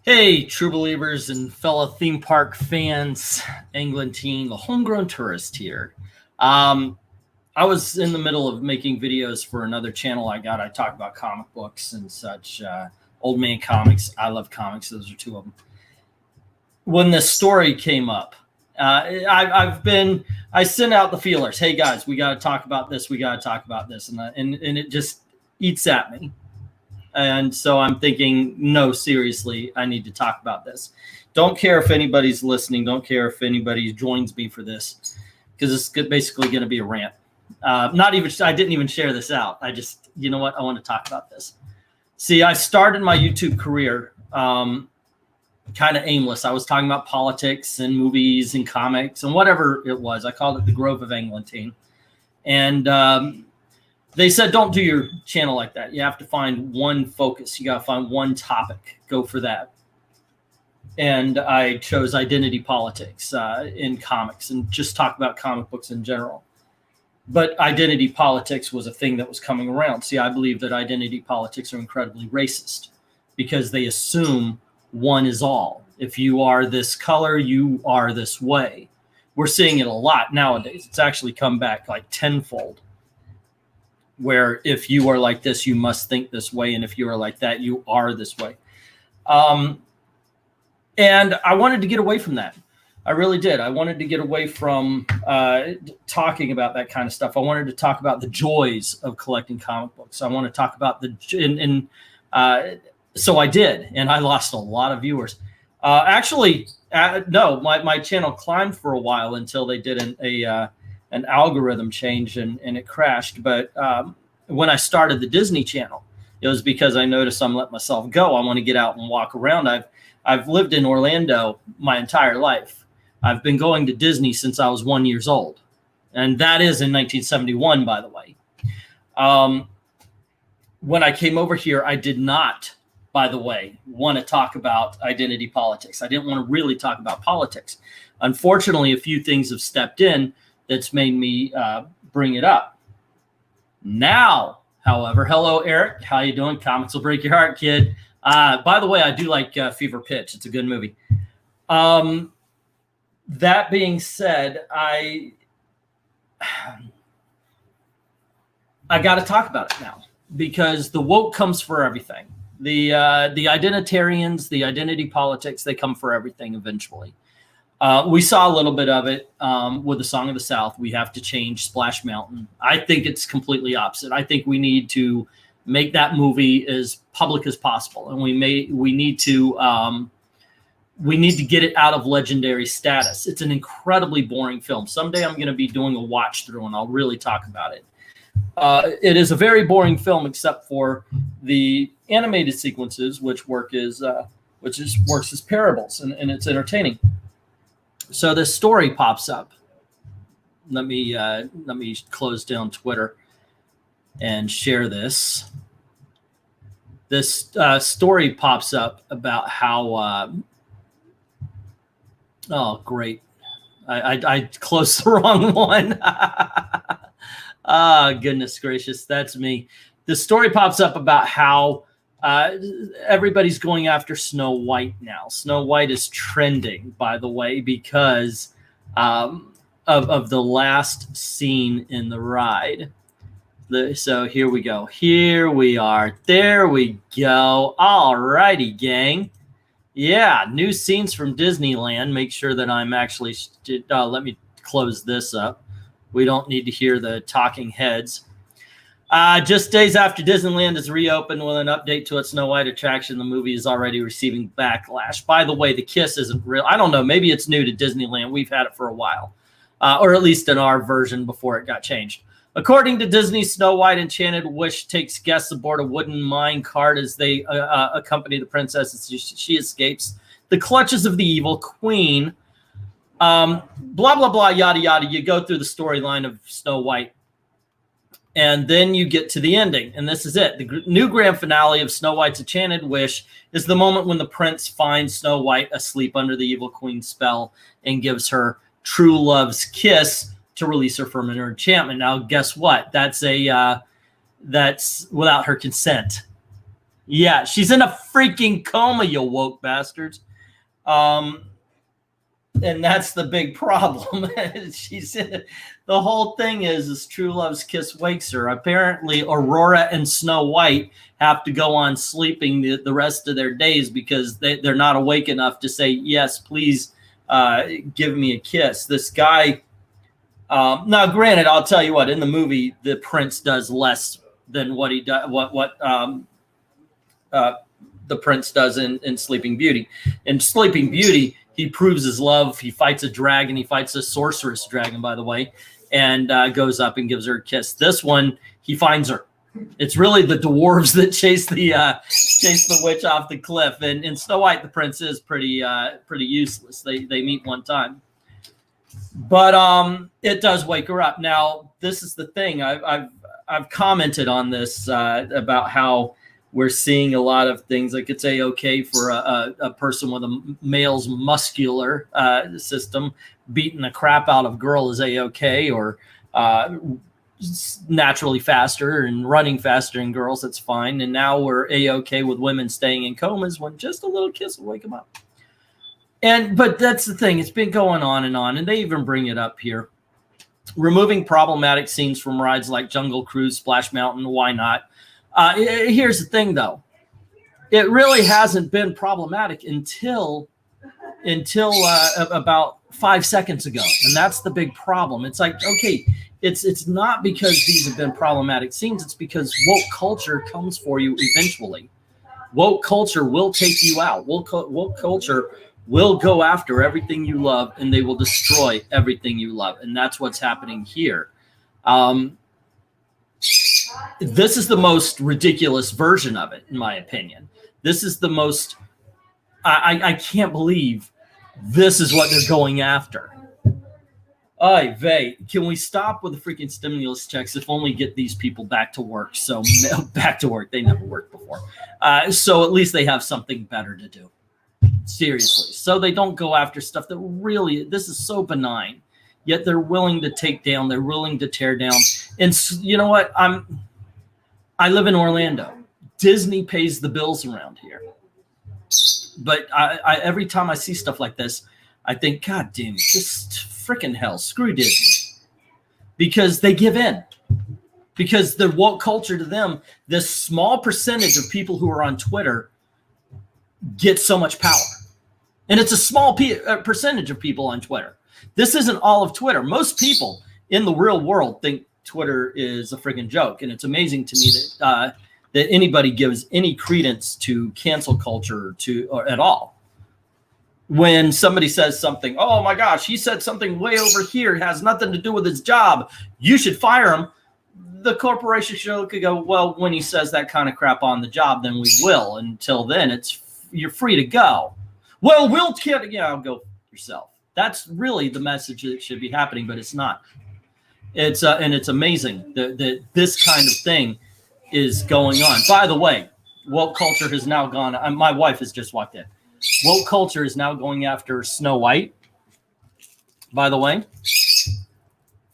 Hey, true believers and fellow theme park fans, Englanteen, the homegrown tourist here. I was in the middle of making videos for another channel I got. I talk about comic books and such, old man comics. I love comics. Those are two of them. When this story came up, I sent out the feelers. Hey guys, we got to talk about this. We got to talk about this. And it just eats at me. And so I'm thinking, no, seriously, I need to talk about this. Don't care if anybody's listening. Don't care if anybody joins me for this, because it's basically going to be a rant. I didn't even share this out. I just, you know what? I want to talk about this. See, I started my YouTube career kind of aimless. I was talking about politics and movies and comics and whatever it was. I called it the Grove of Englanteen. And they said, don't do your channel like that. You have to find one focus. You got to find one topic. Go for that. And I chose identity politics in comics and just talk about comic books in general. But identity politics was a thing that was coming around. See, I believe that identity politics are incredibly racist because they assume one is all. If you are this color, you are this way. We're seeing it a lot nowadays. It's actually come back like tenfold, where if you are like this, you must think this way. And if you are like that, you are this way. And I wanted to get away from that. I really did. I wanted to get away from talking about that kind of stuff. I wanted to talk about the joys of collecting comic books. I want to talk about so I did, and I lost a lot of viewers. No, my channel climbed for a while until they did an algorithm change and it crashed. But when I started the Disney Channel, it was because I noticed I'm letting myself go. I want to get out and walk around. I've lived in Orlando my entire life. I've been going to Disney since I was 1 year old. And that is in 1971, by the way. When I came over here, I did not, by the way, want to talk about identity politics. I didn't want to really talk about politics. Unfortunately, a few things have stepped in that's made me bring it up. Now, however, hello, Eric. How you doing? Comics will break your heart, kid. By the way, I do like Fever Pitch. It's a good movie. That being said, I got to talk about it now because the woke comes for everything. The identitarians, the identity politics, they come for everything eventually. We saw a little bit of it with the Song of the South. We have to change Splash Mountain. I think it's completely opposite. I think we need to make that movie as public as possible, and we need to get it out of legendary status. It's an incredibly boring film. Someday I'm going to be doing a watch through, and I'll really talk about it. It is a very boring film, except for the animated sequences, which works as parables, and it's entertaining. So this story pops up. Let me close down Twitter and share this. This story pops up about how. Oh, great! I closed the wrong one. Goodness gracious, that's me. The story pops up about how everybody's going after Snow White now. Snow White is trending, by the way, because of the last scene in the ride. So here we go. Here we are. There we go. All righty, gang. Yeah, new scenes from Disneyland. Make sure that I'm actually let me close this up. We don't need to hear the talking heads. Just days after Disneyland is reopened with an update to its Snow White attraction, the movie is already receiving backlash. By the way, the kiss isn't real. I don't know. Maybe it's new to Disneyland. We've had it for a while, or at least in our version before it got changed. According to Disney, Snow White Enchanted Wish takes guests aboard a wooden mine cart as they accompany the princess as she escapes the clutches of the evil queen. Blah, blah, blah, yada, yada. You go through the storyline of Snow White. And then you get to the ending. And this is it. The new grand finale of Snow White's Enchanted Wish is the moment when the prince finds Snow White asleep under the evil queen's spell and gives her true love's kiss to release her from her enchantment. Now, guess what? That's without her consent. Yeah, she's in a freaking coma, you woke bastards. And that's the big problem. She's in, the whole thing is true love's kiss wakes her. Apparently Aurora and Snow White have to go on sleeping the rest of their days because they're not awake enough to say, yes, please give me a kiss. This guy, now granted, I'll tell you what, in the movie, the prince does less than what he does, the prince does in Sleeping Beauty. In Sleeping Beauty, he proves his love. He fights a dragon. He fights a sorceress dragon, by the way, and goes up and gives her a kiss. This one, he finds her. It's really the dwarves that chase the witch off the cliff. And in Snow White, the prince is pretty useless. They meet one time, but it does wake her up. Now, this is the thing. I've commented on this about how we're seeing a lot of things like it's a-okay for a person with a male's muscular system beating the crap out of girl is a-okay, or naturally faster and running faster in girls, that's fine. And now we're a-okay with women staying in comas when just a little kiss will wake them up. But that's the thing. It's been going on, and they even bring it up here. Removing problematic scenes from rides like Jungle Cruise, Splash Mountain, why not? Here's the thing, though. It really hasn't been problematic until about 5 seconds ago, and that's the big problem. It's like, okay, it's not because these have been problematic scenes. It's because woke culture comes for you eventually. Woke culture will take you out. Woke culture will go after everything you love, and they will destroy everything you love, and that's what's happening here. This is the most ridiculous version of it, in my opinion. This is the most, I can't believe this is what they're going after. Ay vey, can we stop with the freaking stimulus checks if only get these people back to work? So back to work, they never worked before. So at least they have something better to do. Seriously. So they don't go after stuff that really, this is so benign. Yet they're willing to take down, they're willing to tear down. And you know what? I live in Orlando. Disney pays the bills around here. But I every time I see stuff like this, I think, God damn it, just freaking hell, screw Disney. Because they give in. Because the woke culture to them, this small percentage of people who are on Twitter get so much power. And it's a small percentage of people on Twitter. This isn't all of Twitter. Most people in the real world think Twitter is a friggin' joke. And it's amazing to me that anybody gives any credence to cancel culture or at all. When somebody says something, oh my gosh, he said something way over here, it has nothing to do with his job, you should fire him. The corporation could go, well, when he says that kind of crap on the job, then we will. Until then, you're free to go. Well, we'll go yourself. That's really the message that should be happening, but it's not. And it's amazing that this kind of thing is going on. By the way, woke culture has now gone. My wife has just walked in. Woke culture is now going after Snow White, by the way,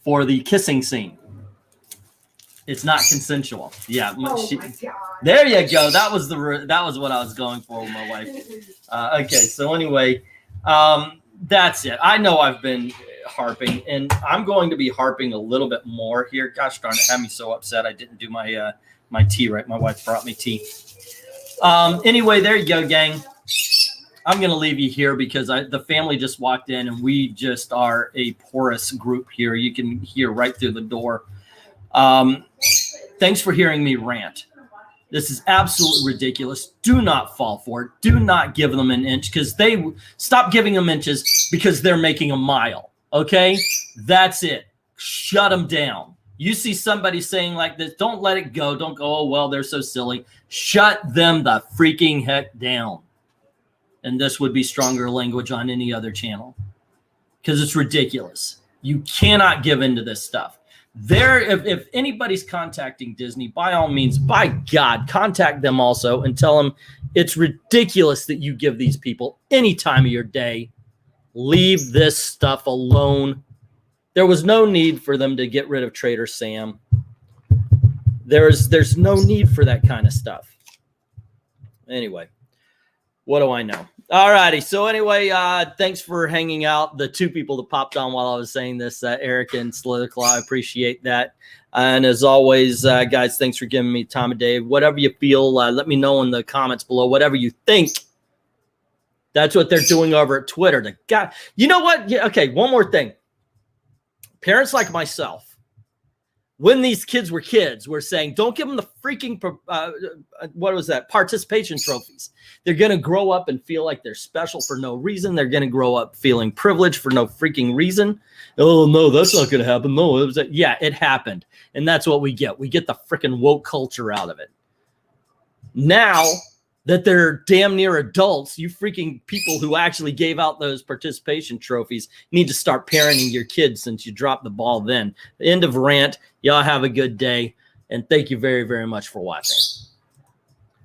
for the kissing scene. It's not consensual. Yeah. There you go. That was what I was going for with my wife. Okay. So anyway, that's it. I know I've been harping, and I'm going to be harping a little bit more here. Gosh darn it, had me so upset I didn't do my my tea right. My wife brought me tea. Anyway, there you go, gang. I'm going to leave you here because the family just walked in, and we just are a porous group here. You can hear right through the door. Thanks for hearing me rant. This is absolutely ridiculous. Do not fall for it. Do not give them an inch, because they stop giving them inches because they're making a mile. Okay? That's it. Shut them down. You see somebody saying like this, don't let it go. Don't go, oh, well, they're so silly. Shut them the freaking heck down. And this would be stronger language on any other channel, because it's ridiculous. You cannot give into this stuff. If anybody's contacting Disney, by all means, by God, contact them also and tell them it's ridiculous that you give these people any time of your day. Leave this stuff alone. There was no need for them to get rid of Trader Sam. There's no need for that kind of stuff. Anyway, what do I know? All righty. So anyway, thanks for hanging out. The two people that popped on while I was saying this, Eric and Slitherclaw, I appreciate that. And as always, guys, thanks for giving me time of day. Whatever you feel, let me know in the comments below. Whatever you think. That's what they're doing over at Twitter. The guy, you know what? Yeah, okay, one more thing. Parents like myself, when these kids were saying, don't give them the freaking, what was that? Participation trophies. They're going to grow up and feel like they're special for no reason. They're going to grow up feeling privileged for no freaking reason. Oh, no, that's not going to happen. No, it was yeah, it happened. And that's what we get. We get the freaking woke culture out of it. Now that they're damn near adults, you freaking people who actually gave out those participation trophies need to start parenting your kids since you dropped the ball then. End of rant. Y'all have a good day. And thank you very, very much for watching.